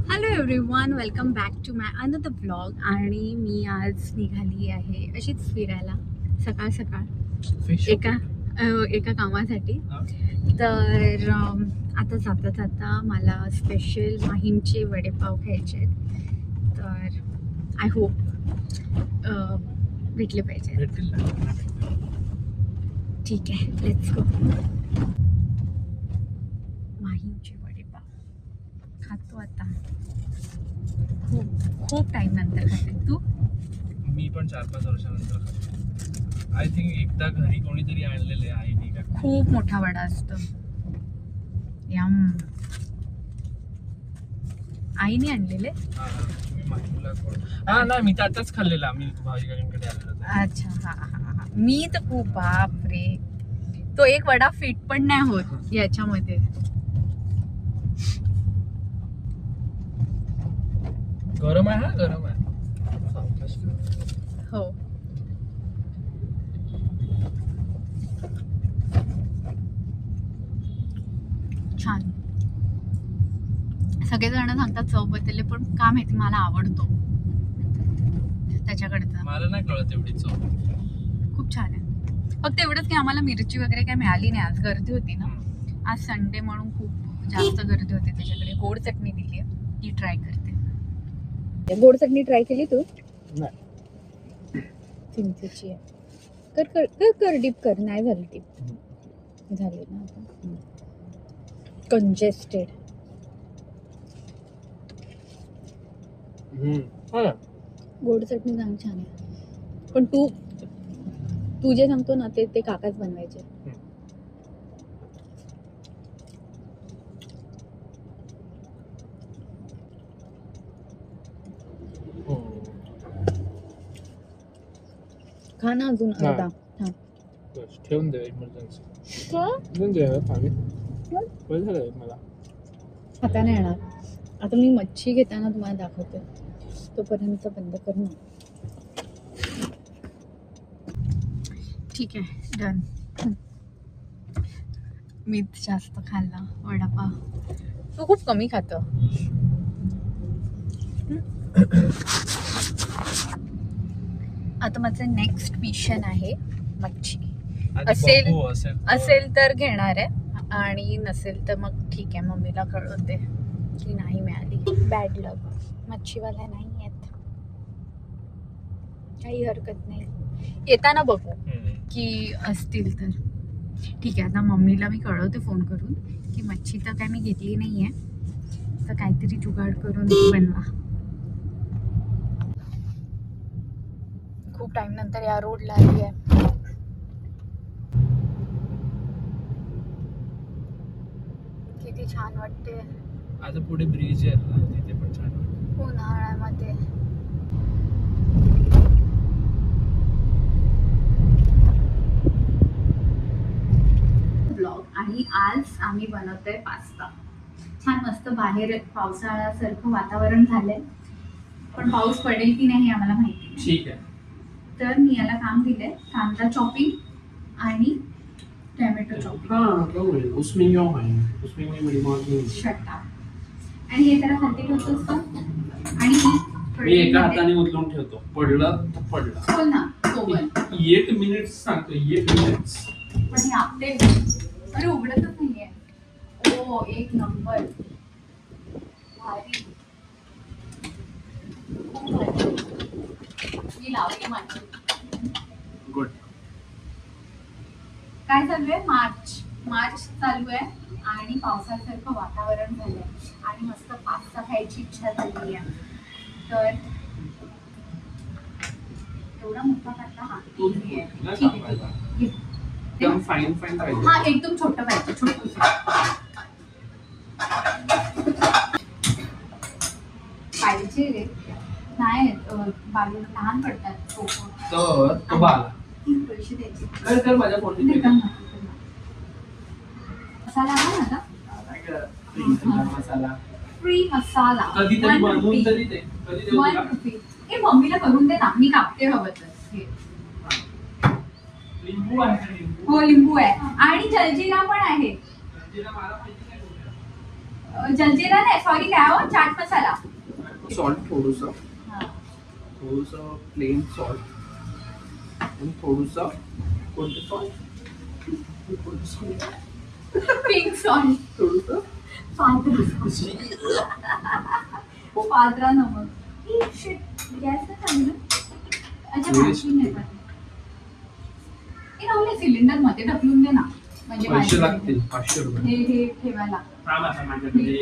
Hello everyone, welcome back to my another vlog. आणि मी आज निघाली आहे अशीच फिरायला सकाळ सकाळ एका कामासाठी. तर आता जाता जाता मला स्पेशल माहीमचे वडेपाव खायचे आहेत. तर आय होप भेटले पाहिजे. ठीक आहे, लेट्स गो. माहीमचे वडेपाव खातो आता. खूप टाइम नंतर खाते. तू? मी पण 4-5 वर्षानंतर खातो. आय थिंक एकदा घरी कोणीतरी आणलेले आईने का. खूप मोठा वडा असतो. यम. आईने आणलेले. नाही मी तर आताच खाल्लेला. मी भाजीकडे आलेलो. अच्छा, हा. मी तर खूप, बाप रे, तो एक वडा फिट पण नाही होत याच्यामध्ये. गरम आहे. गरम आहे. हो. छान. सगळेजण सांगतात चव बदलले, पण का माहिती मला आवडतो त्याच्याकडचा. मला नाही कळत एवढी चव. खूप छान आहे. फक्त एवढंच की आम्हाला मिरची वगैरे काय मिळाली नाही. आज गर्दी होती ना. आज संडे म्हणून खूप जास्त गर्दी होती त्याच्याकडे. गोड चटणी दिली आहे, ती ट्राय करते. गोड चटणी ट्राय केली तू? नाही. चिंचेची आहे. कर कर कर कर डीप कर. नाही झाली डीप. झाली ना आता. कंजेस्टेड. गोड चटणी चांगली छान आहे. पण तू जे सांगतो ना ते काकाच बनवायचे. खा ना अजून अर्धा. ठेवून दे इमर्जन्सी. का? देऊन दे पाणी. बरं झालं मला. खाता नाही येणार. आता मी मच्छी घेताना तुम्हाला दाखवते, तोपर्यंत बंद कर ना. ठीक आहे, डन. मीच जास्त खाल्ला वडापाव. तू खूप कमी खातो. आता माझं नेक्स्ट मिशन आहे मच्छी. असेल तर घेणार आहे, आणि नसेल तर मग ठीक आहे, मम्मीला कळवते की नाही मिळाली. बॅड लक. मच्छीवाला नाही येत, काही हरकत नाही. येताना बघू की असतील तर. ठीक आहे, आता मम्मीला मी कळवते फोन करून की मच्छी तर काय मी घेतली नाही आहे, तर काहीतरी जुगाड करून बनवा. खूप टाइम नंतर या रोडला आली आहे. किती छान वाटते. आता पुढे ब्रिज आहे ना, तिथे पण छान वाटतं. उन्हाळ्यामध्ये ब्लॉग. आणि आज आम्ही बनवतोय पास्ता. छान मस्त. बाहेर पावसाळ्यासारखं वातावरण झालंय, पण पाऊस पडेल की नाही आम्हाला माहिती नाही. ठीक आहे. तर मी याला काम दिलंय कांदा चॉपिंग आणि टोमॅटो चॉपिंग. शटा. आणि हे जरा खाली ठेवतोस का? आणि मी एका हाताने उचलून ठेवतो. पडलं तर पडलं. हो ना, सोबत 8 मिनिट्स सांगतो. 8 मिनिट्स. पण हे आपले. अरे उघडतच नाहीये. ओ, एक नंबर. भारी. मी लावली माझी. गुड. काय चालू आहे? मार्च चालू आहे आणि पावसासारखं वातावरण झालंय आणि मस्त पास्ता खायची इच्छा झाली आहे. तर एवढा मोठा पास्ता. हा ठीक आहे. एकदम फाईन पाहिजे. हा एकदम छोटं पाहिजे. छोटं पाहिजे रे. नाही बाजूला लहान पडतात. तर तो बाला पैसे द्यायचे. कर माझ्या फोन. मसाला आहे ना मसाला. फ्री मसाला. कधीतरी बनवून तरी दे. कधी ₹1. हे मम्मीला करून दे ना, मी कापते हवं तर. लिंबू आहे. हो, लिंबू आहे आणि जलजिरा पण आहे. जलजिरा नाही, सॉरी, काय हो, चाट मसाला. सॉल्ट थोडस हा. प्लेन सॉल्ट आणि थोडस कोणतं सॉल्ट पिंक सॉल्ट, थोडस पात्रा नमक. गॅस नाही ना. अच्छा भाजी नाही पण. हे राहुल सिलेंडर मध्ये ढकलून दे ना, म्हणजे पैसे माझे- लागतील 500 रुपये. हे ठेवायला. थांब आता माझ्याकडे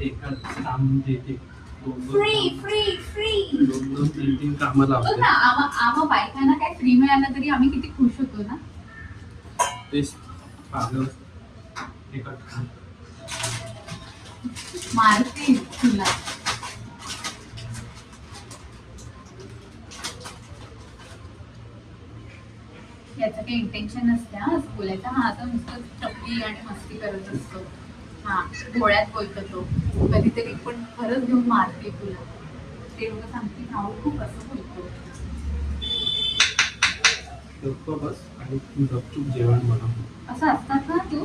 एकाच काम देते. Free free free. दोन तीन कामं बघ लावते. ना, आम्हा बायकांना काय फ्री मिळालं तरी आम्ही किती खुश होतो ना. तेच पाहिलं एका मारते तुला. याचं काही इंटेन्शन नसते हा असं बोलायचं. हा आता नुसतं टप्पी आणि मस्ती करत असतो. हा डोळ्यात बोलतो तो. कधीतरी पण खरंच घेऊन मारते तुला. ते लोक सांगते नाव खूप असं बोलतो. गप्प बस आणि गपचूप जेवण बनव. असं असतात ना तू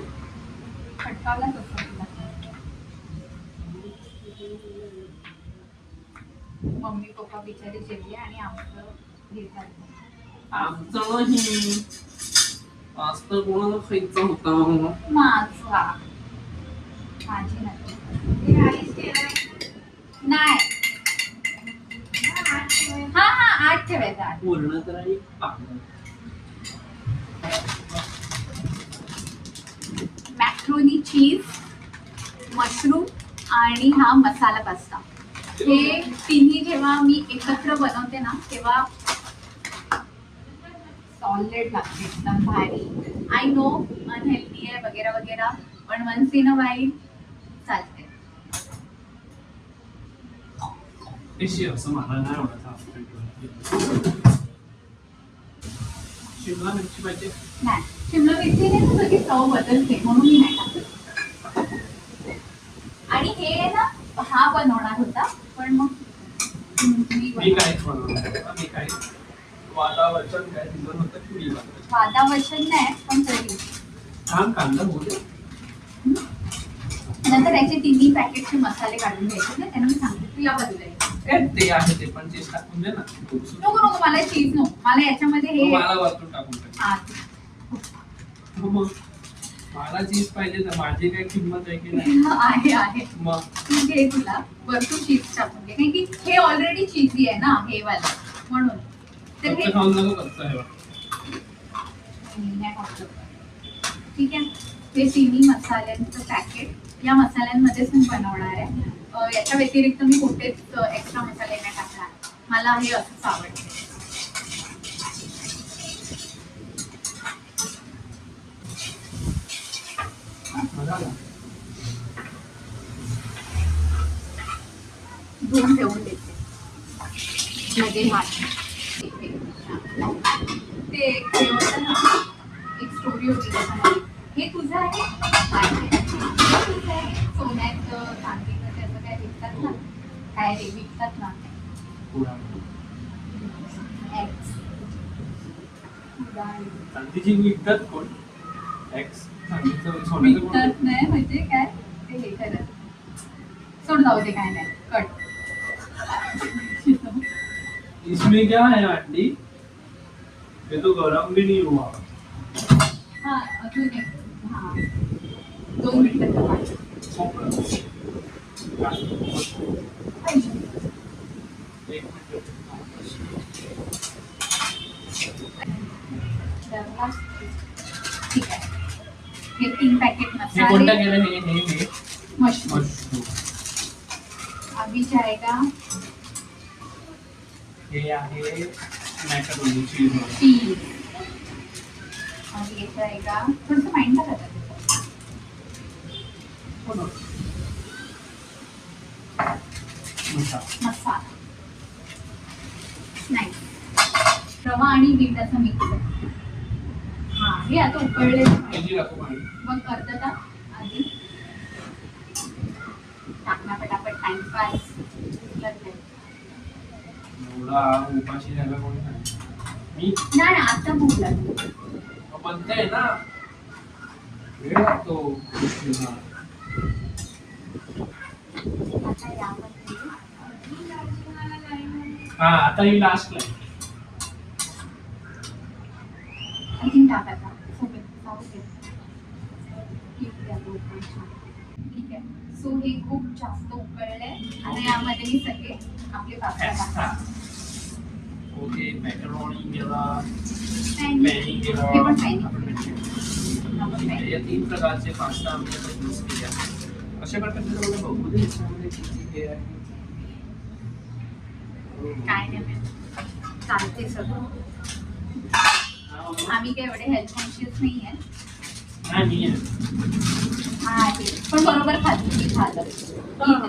खटकावलाच असं तुला. मम्मी पप्पा बिचारे जेवले आणि आमचं हे झालं. आमचं नाही आज तर कोणाला खायचा होता. माझा माझी नाही. हा हा 8 ठेवायचा 8. पूर्ण तर आणि पाहिलं. मॅक्रोनी चीज, मशरूम आणि हा मसाला पास्ता. हे तिन्ही जेव्हा मी एकत्र बनवते ना तेव्हा सॉलिड लागते एकदम भारी. आय नो अनहेल्दी आहे वगैरे वगैरे, पण वन्स इन अ वाईल चालते. टेस्टी असं मला नाही आवडत. शिमला मिरची पाहिजे. नाही, शिमला मिरचीने ना सगळी चव बदलते म्हणून मी नाही टाकत. आणि हे ना हा बनवणार होता पण मग मी काहीच बनवलं. मी काही वातावरण काय दिलं होतं की मी बनवलं. वातावरण नाही पण तरी. छान कांदा होते. नंतर याचे तिन्ही पॅकेटचे मसाले काढून घ्यायचे ना, त्यांना मी सांगते तू या बाजूला. ते आहे ते पण चीज टाकून दे ना. नको नको मला चीज नको. मला याच्यामध्ये हे मला वरतून टाकून दे. हा. मग मला चीज पाहिजे तर माझी काही किंमत आहे की नाही. आहे आहे. मग तू घे तुला वरतून चीज टाकून घे, कारण की हे ऑलरेडी चीजी आहे ना हे वाला म्हणून. तर हे खाऊन नको कच्चं आहे बा. नाही टाकलं. ठीक आहे. हे तिन्ही मसाल्यांचं पॅकेट या मसाल्यांमध्येच मी बनवणार आहे. याच्या व्यतिरिक्त मी कुठेच एक्स्ट्रा मसाले नाही टाकणार. मला हे असंच आवडतं. धुवून ठेवून देते मध्ये हात. ते हे होतं ना, एक स्टोरी होती त्याच्यामध्ये. हे तुझं आहे तुझं आहे. सोन्याचं चांदीचं त्याचं काय विकतात ना, काय रे विकतात ना. X. चांदीची विकतात कोण? एक्स चांदीचं सोन्याचं कोण? विकतात नाही म्हणजे काय ते हे करत. सोड जाऊ दे काय नाही कट. इसमें क्या है आंटी? ये तो गरम भी नहीं हुआ. हा अजून एक. हा 2 मिनिटाचं पाणी. ठीक आहे. हे 3 पॅकेट हे कोणतं मसाले. केलं? हे मशरूम मशरूम. अभी जाएगा हे आहे मॅकरोनी चीज. चीज. अभी ये जाएगा थोडंसं माइंड का त्याच्यात. मसाला नाही रवा आणि बीट असं मिक्स. हा हे आता उकळले मग अर्धा तास आधी टाकणं पटापट टाइमपास करते. उपाशी राहायला कोणी नाही. मी नाही आता भूक लागली. बनते ना वेळ लागतो. आता यामध्ये हा आता ही लास्टला आहे. आणखीन टाकायचा ठीक आहे. सो हे खूप जास्त उकळलंय आणि यामध्ये मी सगळे आपले पास्ता Pasta. टाकते. ओके मॅकरोनी केला, आणि पॅनी केला. हे पण पॅनी. या 3 प्रकारचे पास्ता आमच्याकडे यूज केले आहेत. अशा प्रकारचे थोडं बघू दे याच्यामध्ये किती हे आहे. काय नाही माहित. चालते सगळं. आम्ही काय एवढे हेल्थ कॉन्शियस नाही आहे. नाही आहे. आहे पण बरोबर खाते मी खाल्लं.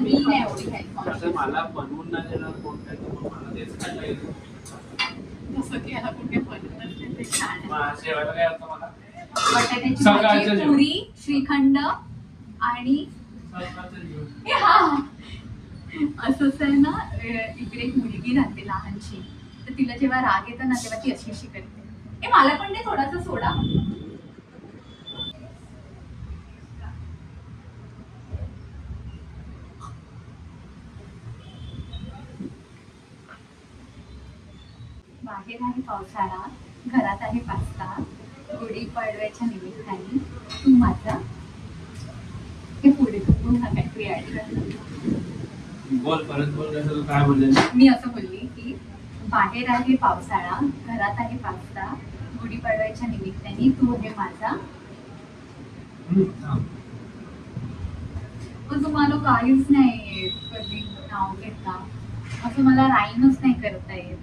मी नाही एवढी हेल्थ आता कॉन्शियस. मला बनवून नाही देणार कोण काय तर मग मला तेच खायला येतं. जसं की याला कुठे बनवलं नाही ते छान आहे. मग जेवायला काय होतं मला बटाट्याची सकाळचं भाजी, जेवण. पुरी, श्रीखंड आणि सकाळचं जेवण. हा असंच आहे ना. इकडे एक मुलगी राहते लहानशी, तर तिला जेव्हा राग येतो ना तेव्हा ती अशी अशी करते. मला पण ते थोडासा सोडा. बाहेर आहे पावसाळा, घरात आहे पास्ता, गुढीपाडव्याच्या निमित्ताने तू माझा. हे पुढे पुन्हा काहीतरी ऍड करणार. बोल परत बोल कसं काय बोलले. मी असं बोलली की बाहेर आहे पावसाळा, घरात आहे पास्ता, गुढीपाडव्याच्या निमित्ताने तू आहे माझा. पण तुम्हाला काहीच नाही येत कधी नाव घेता. असं मला राईमच नाही करता येत.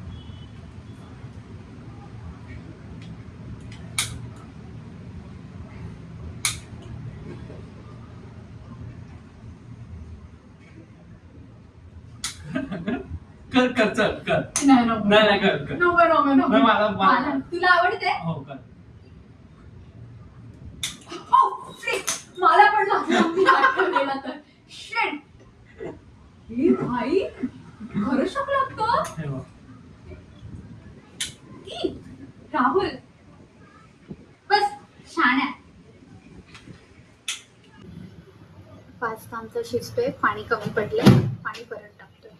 कर कर चल कर. नाही नको. नाही कर कर. नको नको नको. नाही, मला- तुला आवडते? हो कर. Oh, frick! मला पण लागलं मी आठवलेला तर. Shit! हे भाई खरं शॉक लागतो. हे बघ. ई, राहुल बस छान आहे. पास्ता आमचा शिजतोय. पाणी कमी पडलंय. पाणी परत टाकतोय.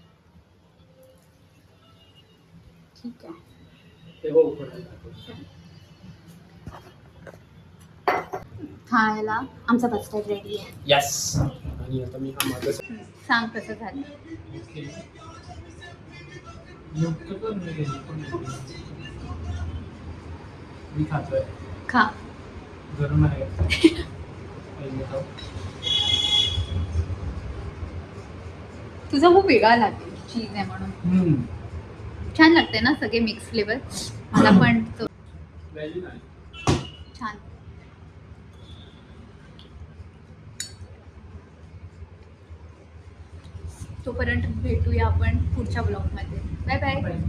ठीक आहे. हे बघ उकळायला. खायला आमचा कस्टर्ड रेडी आहे. यस. आणि आता मी हा माझा सांग कसं झालं. ओके. योग्य कर मी मी खातोय. खा. गरम आहे. पहिले खाऊ. तुझा खूप वेगळा लागेल चीज आहे म्हणून. छान लागते ना सगळे मिक्स फ्लेवर. मला पण तो व्हेरी नाईस. छान. तोपर्यंत भेटूया आपण पुढच्या ब्लॉगमध्ये. Bye bye. बाय.